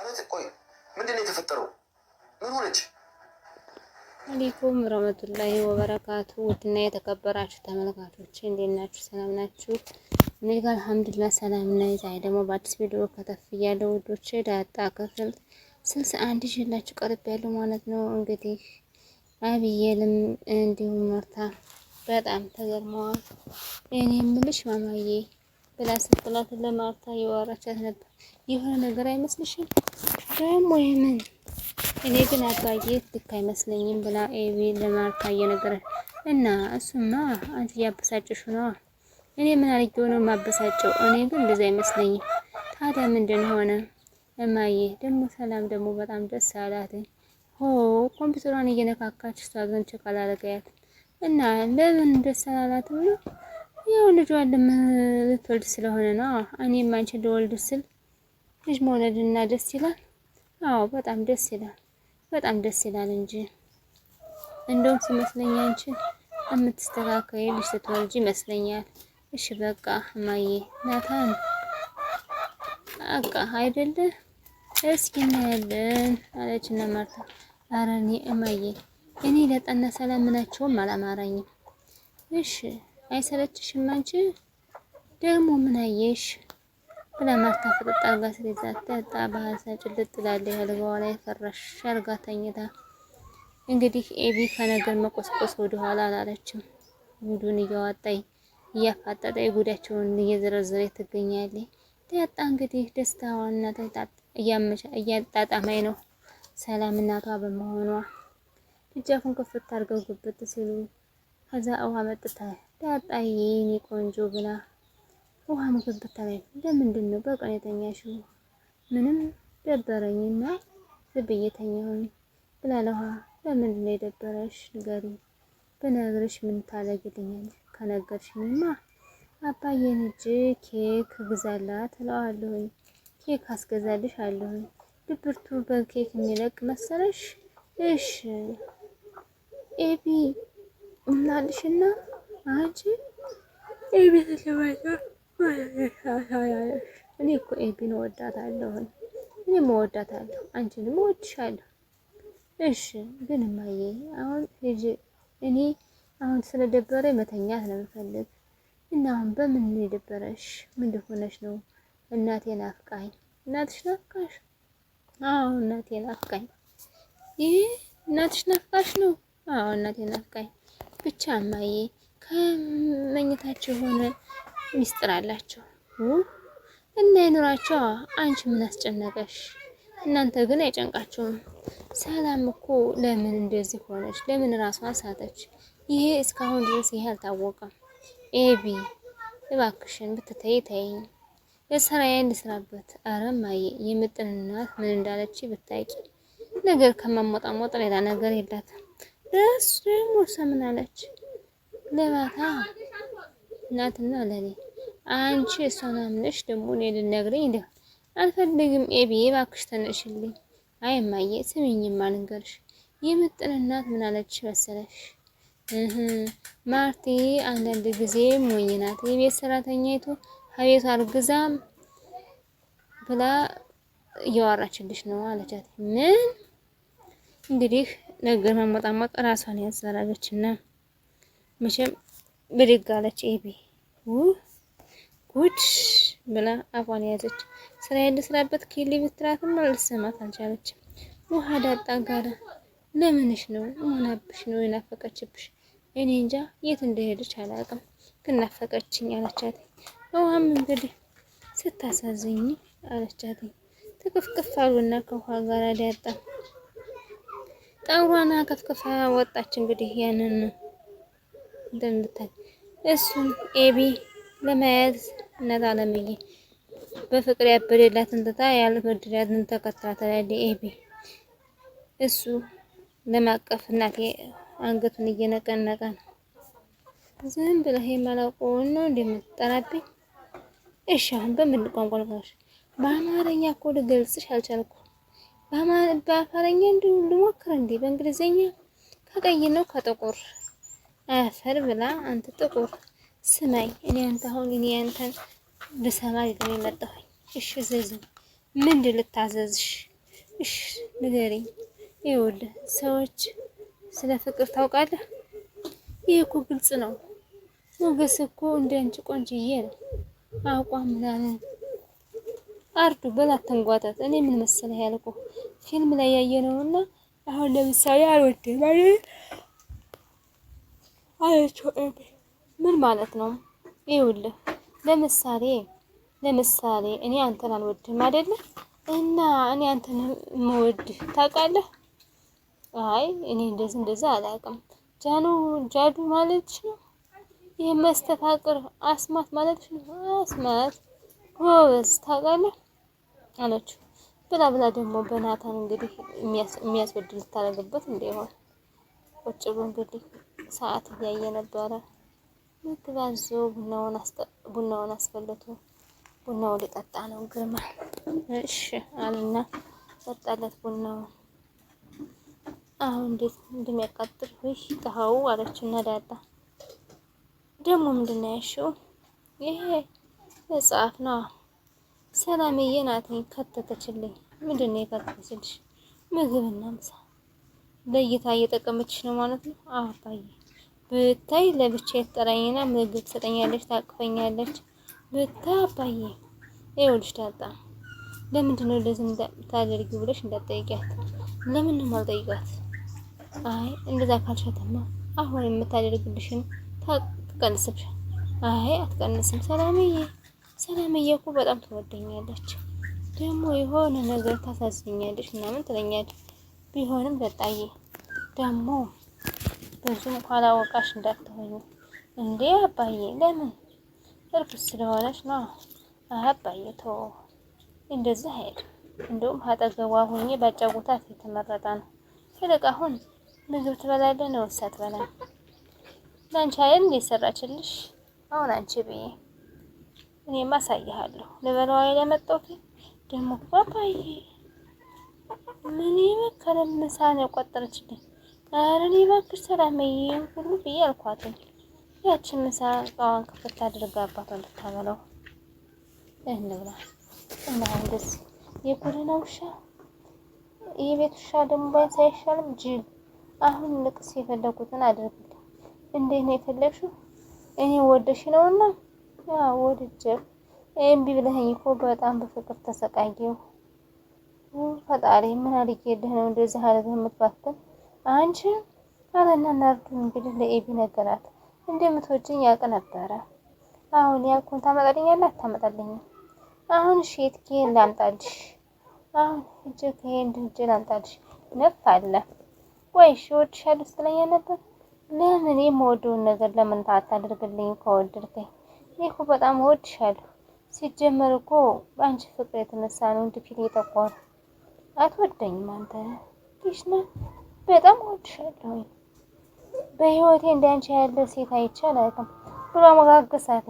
ቆይ ምንድነው የተፈጠረው? ምን ሆነች? አለይኩም ወራህመቱላሂ ወበረካቱ። ውድና የተከበራችሁ ተመልካቾች እንዴት ናችሁ? ሰላም ናችሁ? እኔ ጋር አልሐምዱሊላህ ሰላም ነኝ። ዛሬ ደግሞ በአዲስ ቪዲዮ ከተፍ ያለው ውዶቼ ዳጣ ክፍል 61 ይዤላችሁ ቀርቤያለሁ ማለት ነው። እንግዲህ አብዬልም እንዲሁም ማርታ በጣም ተገርመዋል። እኔ የምልሽ ማማዬ ብላ ስትላት ለማርታ የወራቻት ነበር። የሆነ ነገር አይመስልሽም ደግሞ የምን እኔ ግን አባዬ ልክ አይመስለኝም ብላ ኤቢ ለማርታ እየነገረች እና እሱማ አንቺ እያበሳጨሽ ነው። እኔ ምን አድርጌው ነው የማበሳጨው? እኔ ግን እንደዛ አይመስለኝም። ታዲያ ምንድን ሆነ? እማዬ ደግሞ ሰላም ደግሞ በጣም ደስ አላት። ኮምፒውተሯን እየነካካች እሷ ግን ቼክ አላደረጋት እና ለምን ደስ አላላትም ነው? ያው ልጇን ልትወልድ ስለሆነ ነው። እኔም አንቺን ልወልድ ስል ልጅ መውለድና ደስ ይላል። አዎ በጣም ደስ ይላል፣ በጣም ደስ ይላል እንጂ እንደውም ሲመስለኝ አንቺን የምትስተካከይ ልጅ ስትወልጂ ይመስለኛል። እሺ በቃ እማዬ ናታን በቃ አይደለ እስኪ እናያለን አለችና ማርታ ኧረ እኔ እማዬ እኔ ለጠና ሰላም ምናቸውም አላማራኝም። እሺ አይሰለችሽም አንቺ ደግሞ ምን አየሽ ብላ ማርታ ፍጥጥ አርጋ ስለዛት ዳጣ በሀሳ ጭልጥ ላለ ያልጋዋ ላይ ፈራሽ አርጋ ተኝታ እንግዲህ ኤቢ ከነገር መቆስቆስ ወደ ኋላ አላለችም። ጉዱን እያወጣይ እያፋጠጠይ ጉዳቸውን እየዘረዘረ ትገኛለች። ዳጣ እንግዲህ ደስታዋና እያጣጣመኝ ነው ሰላም እናቷ በመሆኗ። እጃፉን ከፍት አርገው ግብት ሲሉ ከዛ ውሃ መጥታ ዳጣዬ የኔ ቆንጆ ብላ ውሃ ምግብ ብታለኝ ለምንድን ነው በቀን የተኛሽው? ምንም ደበረኝና ልብዬ ተኛሁኝ ብላ ለውሃ ለምንድን ነው የደበረሽ ንገሪኝ፣ ብነግርሽ ምን ታደርጊልኛለሽ? ከነገርሽኝማ አባዬን እጅ ኬክ ግዛላት እለዋለሁኝ፣ ኬክ አስገዛልሽ አለሁኝ። ድብርቱ በኬክ የሚለቅ መሰለሽ? እሺ ኤቢ እናልሽና አንቺ ኤቢ ተሰማይታ እኔ እኮ ኤቢን እወዳታለሁ፣ እኔም እወዳታለሁ፣ አንቺንም እወድሻለሁ። እሺ ግን እማዬ አሁን ሂጂ፣ እኔ አሁን ስለደበረኝ መተኛት ነው የምፈልግ እና አሁን በምን ነው የደበረሽ? ምን ሆነሽ ነው? እናቴ ናፍቃኝ። እናትሽ ናፍቃሽ? አዎ እናቴ ናፍቃኝ። ይሄ እናትሽ ናፍቃሽ ነው? አዎ እናቴ ናፍቃኝ። ብቻ እማዬ ከመኝታችሁ ሆነ ሚስጥር አላቸው እና ይኑራቸው። አንቺ ምን አስጨነቀሽ? እናንተ ግን አይጨንቃችሁም። ሰላም እኮ ለምን እንደዚህ ሆነች? ለምን ራሷን ሳተች? ይሄ እስካሁን ድረስ ይሄ አልታወቀም። ኤቢ እባክሽን ብትተይ ተይኝ፣ ለስራዬን ልስራበት። ኧረ እማዬ የምጥን እናት ምን እንዳለች ብታውቂ። ነገር ከማሞጣሞጥ ሌላ ነገር የላትም። ደስ ደግሞ ምን አለች? ለማታ እናትና ለኔ አንቺ እሷን አምነሽ ደግሞ እኔ ልነግረኝ እንዴ? አልፈልግም ኤቢ እባክሽ ተነሽልኝ። አይ እማዬ ስሚኝማ ልንገርሽ፣ የምጥን እናት ምን አለች መሰለሽ? ማርቲ አንዳንድ ጊዜ ሞኝ ናት፣ የቤት ሰራተኛይቱ ከቤቷ አርግዛም ብላ እያወራችልሽ ነው አለቻት። ምን እንግዲህ ነገር ማሞጣሞጥ ራሷን ያዘራገችና መቼም ብድግ አለች ኤቢ። ጉድ ብላ አፏን ያዘች። ስራ ያለስራበት ኪሊ ብትራትም አልሰማት አልቻለችም። ውሃ ዳጣ ጋር ለምንሽ ነው ሆናብሽ ነው የናፈቀችብሽ? እኔ እንጃ የት እንደሄደች አላውቅም፣ ግን ናፈቀችኝ አለቻት። ውሃም እንግዲህ ስታሳዝኝ አለቻት። ትክፍክፍ አሉና ከውሃ ጋር ዳጣ ጠውሯና ከፍከፋ ወጣች። እንግዲህ ያንን እንደምታይ እሱን ኤቢ ለመያዝ እናት አለምዬ በፍቅር ያበደላትን ትታ ያልበደላትን ተከታተላለች ኤቢ። እሱ ለማቀፍ እናቴ አንገቱን እየነቀነቀ ነው። ዝም ብለህ የማላውቀውን ነው እንደምትጠራብኝ? እሺ አሁን በምን ቋንቋ ልንገርሽ? በአማርኛ እኮ ልገልጽሽ አልቻልኩም። በአማርኛ እንዲሁ ልሞክር እንዴ? በእንግሊዘኛ ከቀይ ነው ከጥቁር አፈር ብላ አንተ ጥቁር ስማኝ፣ እኔ አንተን ልሰማ አይደለም የመጣሁኝ። እሺ ዘዝ ምንድን ልታዘዝሽ? እሺ ንገሪኝ። ይኸውልህ ሰዎች ስለ ፍቅር ታውቃለህ? ይሄ እኮ ግልጽ ነው። ሞገስ እኮ እንደ አንቺ ቆንጅዬ ነው። አቋም ምናምን አርዱ በላ ተንጓታት። እኔ ምን መሰለህ ያልኩህ ፊልም ላይ ያየነውና አሁን ለምሳሌ አልወድም አይደል አለችው። ምን ማለት ነው? ይኸውልህ ለምሳሌ እኔ አንተን አልወድም አይደለ? እና እኔ አንተን የምወድህ ታውቃለህ? አይ እኔ እንደዛ አላውቅም። ጃዱ ማለትሽ ነው? ይሄ መስተፋቅር አስማት ማለትሽ ነው? አስማት ጎበዝ ታውቃለህ አለችው። ብላ ደግሞ በናታን እንግዲህ የሚያስወድ ልታደርግበት እንደሆነ ቁጭ ብሎ እንግዲህ ሰዓት እያየ ነበረ። ምግብ አዞ ቡናውን አስፈልቶ ቡናው ሊጠጣ ነው ግርማ። እሺ አለና ጠጣለት ቡናውን። አሁን እንዴት እንደሚያቃጥል ወይ ተሃው አለችና ዳጣ ደግሞ ምንድነው ያልሽው? ይሄ መጽሐፍ ነው። ሰላምዬ ናት ከተተችልኝ። ምንድነው የከተተችልሽ? ምግብና ምሳ ለይታ እየጠቀመችሽ ነው ማለት ነው? አባዬ ብታይ ለብቻዬ ትጠራኝና ምግብ ትሰጠኛለች፣ ታቅፈኛለች። ብታይ አባዬ ይኸውልሽ ዳጣ ለምንድን ነው እንደዚህ ታደርጊው ብለሽ እንዳትጠይቂያት። ለምን ነው የማልጠይቃት? አይ እንደዛ ካልሻተማ አሁን የምታደርግልሽን ትቀንስብሽ። አይ አትቀንስም። ሰላምዬ እኮ በጣም ትወደኛለች፣ ደግሞ የሆነ ነገር ታሳዝኛለች ምናምን ትለኛለች። ቢሆንም ዳጣዬ ደግሞ ብዙም ካላወቃሽ እንዳትሆኝ እንዴ አባዬ። ለምን? እርኩስ ስለሆነች ነው። አባዬ ተው እንደዚህ አይደል። እንደውም አጠገቧ ሆኜ ባጫውታት የተመረጠ ነው። ይልቅ አሁን ምግብ ትበላለህ ነው ወይስ አትበላም? ለአንቺ አይደል እንዴ ሰራችልሽ? አሁን አንቺ ብዬ እኔማ አሳይሃለሁ። ልበላው አይደል የመጣሁት ደግሞ አባዬ ምን ይመከረ ምሳ ነው የቆጠረችልኝ። ኧረ እኔ እባክሽ ሰላምዬ ሁሉ ብዬ አልኳትኝ። ያችን ምሳ እቃዋን ክፍት አድርጋ አባቷን ልታበላው እንብላ እና እንደዚህ የጎዳና ውሻ የቤት ውሻ ደግሞ ባይንስ አይሻልም? ጅል አሁን ልቅስ የፈለጉትን አድርግልኝ። እንዴት ነው የፈለግሽው? እኔ ወደሽ ነውና ወድጄ እምቢ ብለኸኝ እኮ በጣም በፍቅር ተሰቃየሁ። ፈጣሪ ምን አድርጌልህ ነው እንደዚህ አድርገህ የምትባክን? አንቺ አለና ናርዱን እንግዲህ ለኤቢ ነገራት። እንደምትወጂኝ ያውቅ ነበረ። አሁን ያልኩን ታመጣልኛለህ አታመጣልኝም? አሁን እሺ የት ከሄን ላምጣልሽ? አሁን እጅ ከሄን ድንጅ ላምጣልሽ? ነፍ አለ ወይ እሺ እወድሻለሁ ስትለኝ ነበር። ለምን የምወደውን ነገር ለምን ታታደርግልኝ? ከወደድከኝ እኔ እኮ በጣም እወድሻለሁ። ሲጀመር እኮ በአንቺ ፍቅር የተነሳ ነው እንደ ፊት የተቆረ። አትወደኝም አንተ ኪሽና በጣም እወድሻለሁ። በህይወቴ እንዳንቺ ያለ ሴት አይቼ አላውቅም ብሎ አሞጋገሳት።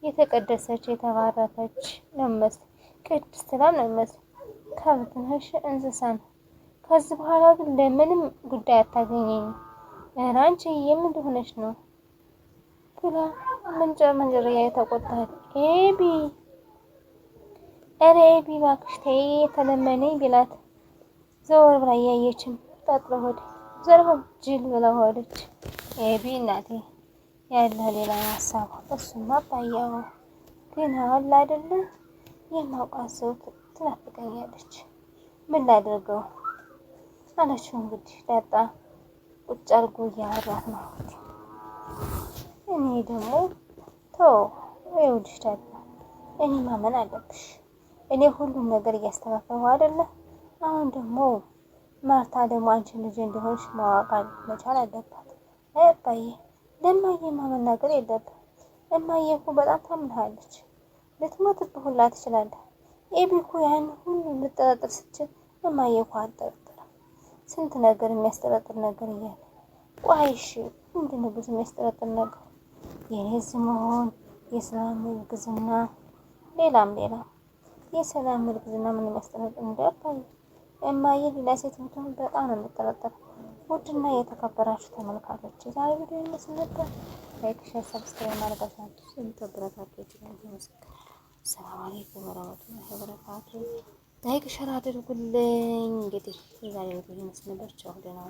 የተቀደሰች የተባረከች ነው መስል ቅድስት ላም ነው መስል ከብት ነሽ እንስሳ ነው። ከዚህ በኋላ ግን ለምንም ጉዳይ አታገኘኝም። ኧረ አንቺ የምን ሆነሽ ነው ብላ መንጨር የተቆጣት ኤቢ ኧረ ኤቢ እባክሽ ተይ የተለመነኝ ቢላት ዘወር ብላ እያየችም ጠጥሮ ሆድ ዘርበ ጅል ብላ ሆደች። ኤቢ እናቴ ያለ ሌላ ሀሳብ እሱማ አባያው ግን አለ አይደለ የማውቃት ሰው ትናፍቀኛለች። ምን ላድርገው አለችው። እንግዲህ ዳጣ ቁጭ አድርጎ እያወራት ነው። እኔ ደግሞ ተው ይኸውልሽ ዳጣ እኔ ማመን አለብሽ። እኔ ሁሉም ነገር እያስተካከልኩ አይደለ? አሁን ደግሞ ማርታ ደግሞ አንቺ ልጅ እንደሆንሽ ማወቅ መቻል አለባት። አባዬ ለማየማ መናገር የለብም። እማዬ እኮ በጣም ታምንሃለች። ልትሞትብህ ሁላ ትችላለህ። ኤቢ እኮ ያን ሁሉ ልጠረጥር ስትችል እማዬ እኮ አልጠረጥርም። ስንት ነገር የሚያስጠረጥር ነገር እያለ ቆይ እሺ ምንድን ነው ብዙ የሚያስጠረጥር ነገር? የኔ መሆን የሰላም እርግዝና ሌላም የሰላም እርግዝና ምን የሚያስጠረጥር እንዳባዬ እማዬ ሌላ ሴት ብትሆን በጣም ነው የምጠረጠረው። ውድና የተከበራችሁ ተመልካቾች የዛሬ ቪዲዮ ይመስል ነበር። ላይክ፣ ሼር፣ ሰብስክራይብ ማድረጋችሁን ተበረታቱ። ሰላም አለይኩም ወራህመቱላሂ ወበረካቱ። ላይክ ሸር አድርጉልኝ። እንግዲህ የዛሬው ቪዲዮ ይመስል ነበር። ቻው ደህና